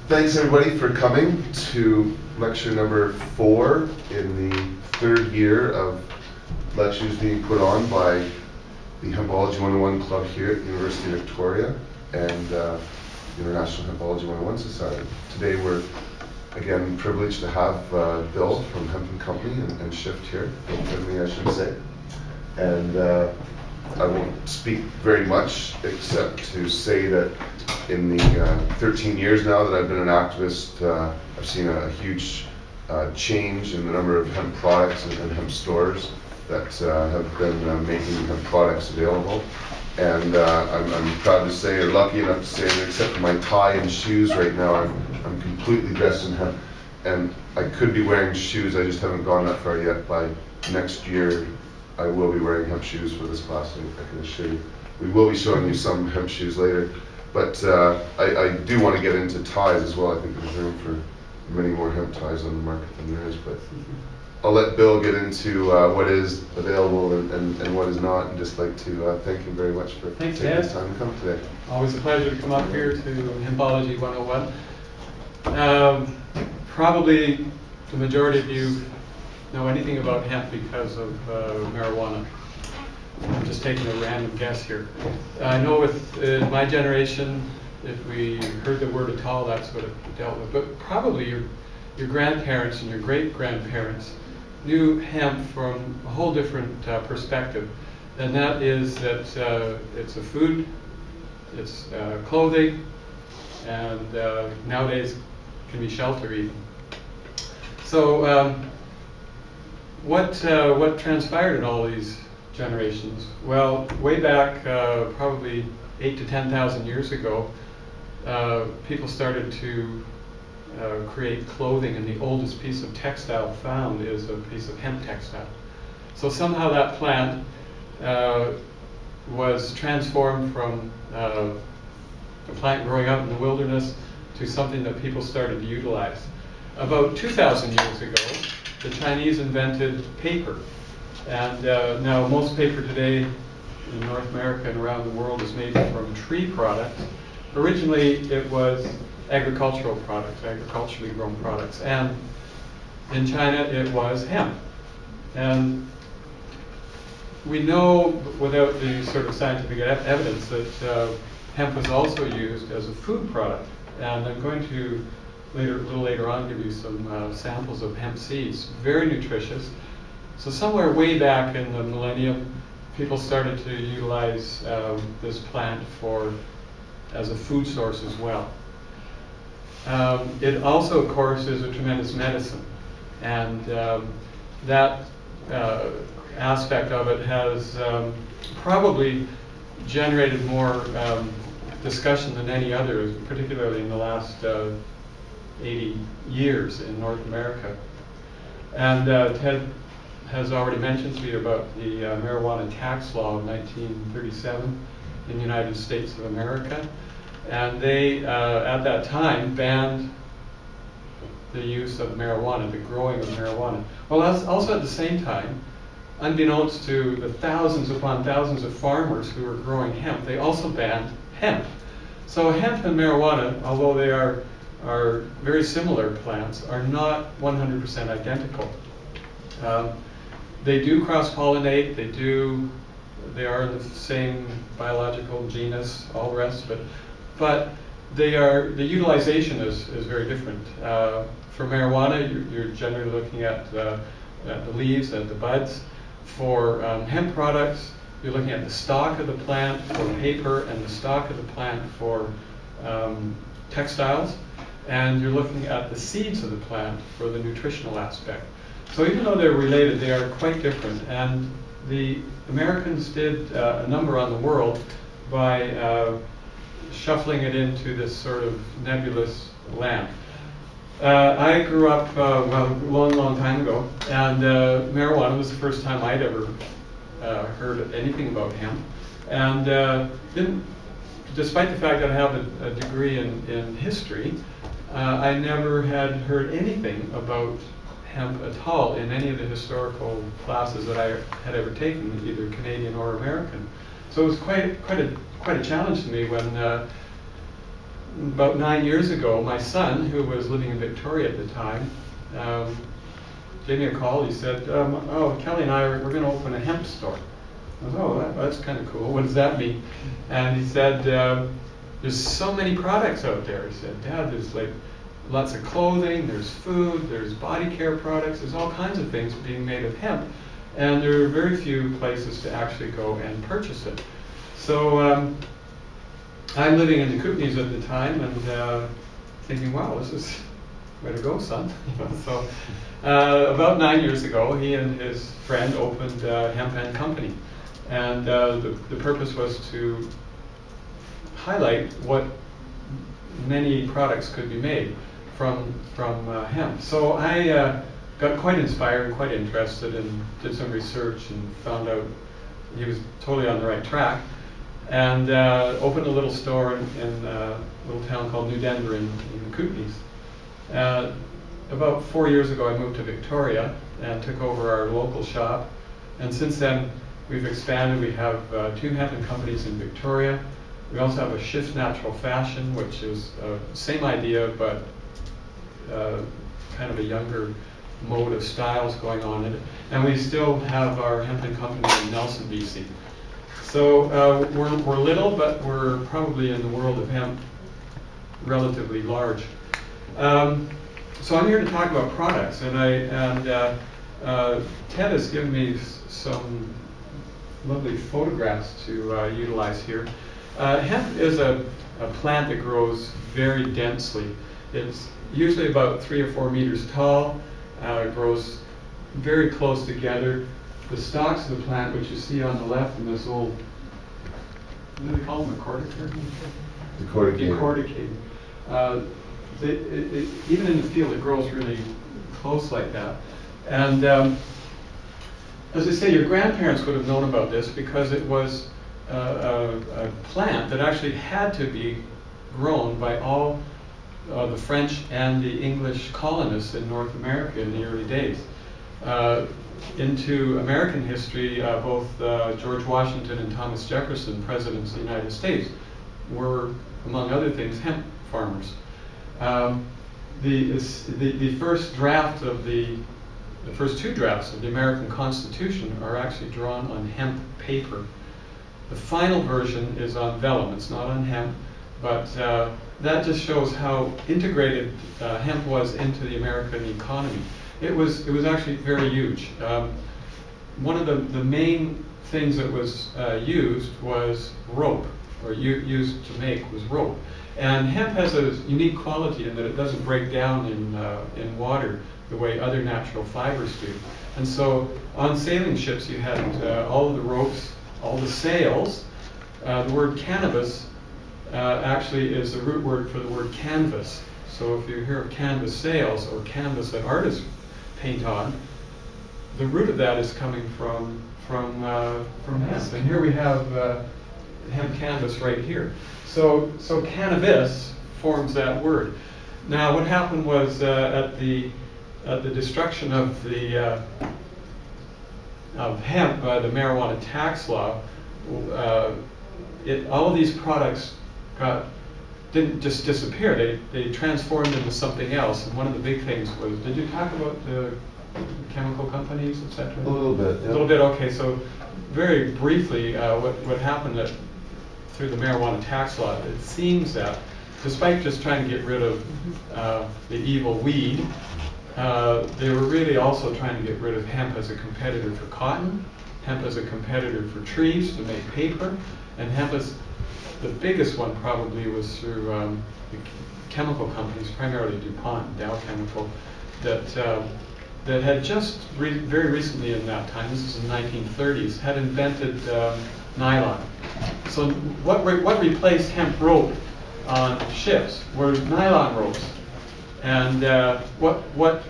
Thanks everybody for coming to lecture number 4 in the 3rd year of lectures being put on by the Hempology 101 Club here at the University of Victoria and the International Hempology 101 Society. Today we're again privileged to have Bill from Hemp Company and Shift here, Bill Finley I should say. And I won't speak very much except to say that in the 13 years now that I've been an activist, I've seen a huge change in the number of hemp products and hemp stores that have been making hemp products available. And I'm proud to say, or lucky enough to say, that except for my tie and shoes right now, I'm completely dressed in hemp. And I could be wearing shoes, I just haven't gone that far yet. By next year, I will be wearing hemp shoes for this class, I can assure you. We will be showing you some hemp shoes later. But I do want to get into ties as well. I think there's room for many more hemp ties on the market than there is. But I'll let Bill get into what is available and what is not, and just like to thank him very much for taking the time to come today. Always a pleasure to come up here to Hempology 101. Probably the majority of you know anything about hemp because of marijuana. I'm just taking a random guess here. I know with my generation, if we heard the word at all, that's what it dealt with. But probably your grandparents and your great-grandparents knew hemp from a whole different perspective. And that is that it's a food, it's clothing, and nowadays can be shelter even. So what transpired in all these generations? Well, way back probably 8,000 to 10,000 years ago, people started to create clothing, and the oldest piece of textile found is a piece of hemp textile. So somehow that plant was transformed from a plant growing out in the wilderness to something that people started to utilize. About 2,000 years ago, the Chinese invented paper. And now most paper today in North America and around the world is made from tree products. Originally it was agricultural products, agriculturally grown products. And in China it was hemp. And we know without the sort of scientific evidence that hemp was also used as a food product. And I'm going to a little later on give you some samples of hemp seeds, very nutritious. So somewhere way back in the millennium, people started to utilize this plant as a food source as well. It also, of course, is a tremendous medicine, and that aspect of it has probably generated more discussion than any other, particularly in the last 80 years in North America. And Ted has already mentioned to you about the marijuana tax law of 1937 in the United States of America. And they, at that time, banned the use of marijuana, the growing of marijuana. Well, that's also at the same time, unbeknownst to the thousands upon thousands of farmers who were growing hemp, they also banned hemp. So hemp and marijuana, although they are very similar plants, are not 100% identical. They do cross-pollinate, they are in the same biological genus, all the rest of it, but the utilization is very different. For marijuana, you're generally looking at the leaves and the buds. For hemp products, you're looking at the stalk of the plant for paper and the stalk of the plant for textiles, and you're looking at the seeds of the plant for the nutritional aspect. So even though they're related, they are quite different. And the Americans did a number on the world by shuffling it into this sort of nebulous land. I grew up a long time ago, and marijuana was the first time I'd ever heard anything about hemp. And despite the fact that I have a degree in history, I never had heard anything about hemp at all in any of the historical classes that I had ever taken, either Canadian or American. So it was quite a challenge to me about 9 years ago, my son, who was living in Victoria at the time, gave me a call. He said, "Oh, Kelly and I we're going to open a hemp store." I was, "Oh, that's kind of cool. What does that mean?" And he said, "There's so many products out there." He said, "Dad, there's like lots of clothing, there's food, there's body care products, there's all kinds of things being made of hemp, and there are very few places to actually go and purchase it." So I'm living in the Kootenays at the time and thinking, "Wow, this is way to go, son." So about 9 years ago, he and his friend opened Hemp Company, and the purpose was to highlight what many products could be made from hemp. So I got quite inspired and quite interested and did some research and found out he was totally on the right track, and opened a little store in a little town called New Denver in the Kootenays. About 4 years ago, I moved to Victoria and took over our local shop, and since then we've expanded. We have 2 hemp companies in Victoria. We also have a Shift Natural Fashion, which is same idea, but kind of a younger mode of styles going on in it. And we still have our Hemp Company in Nelson, BC. So we're little, but we're probably in the world of hemp relatively large. So I'm here to talk about products, and Ted has given me some lovely photographs to utilize here. Hemp is a plant that grows very densely. It's usually about 3 or 4 meters tall. It grows very close together. The stalks of the plant, which you see on the left in this old, what do they call them, a corticator? Decorticated. Even in the field, it grows really close like that. And as I say, your grandparents would have known about this because it was a plant that actually had to be grown by all the French and the English colonists in North America in the early days. Into American history, both George Washington and Thomas Jefferson, presidents of the United States, were, among other things, hemp farmers. The first draft of the first 2 drafts of the American Constitution are actually drawn on hemp paper. The final version is on vellum. It's not on hemp, but that just shows how integrated hemp was into the American economy. It was actually very huge. One of the main things that was used was rope, or used to make was rope. And hemp has a unique quality in that it doesn't break down in water the way other natural fibers do. And so on sailing ships you had all of the ropes, all the sails. The word cannabis actually is the root word for the word canvas. So if you hear of canvas sails or canvas that artists paint on, the root of that is coming from hemp. And here we have hemp canvas right here. So cannabis forms that word. Now what happened was at the destruction of hemp by the marijuana tax law, all of these products didn't just disappear. They transformed into something else. And one of the big things was, did you talk about the chemical companies, etc.? A little bit. Yeah. A little bit. Okay. So very briefly, what happened through the marijuana tax law, it seems that despite just trying to get rid of the evil weed, they were really also trying to get rid of hemp as a competitor for cotton, hemp as a competitor for trees to make paper, and hemp as the biggest one probably was through the chemical companies, primarily DuPont, Dow Chemical, that had just very recently in that time, this is in the 1930s, had invented nylon. So what replaced hemp rope on ships were nylon ropes. And what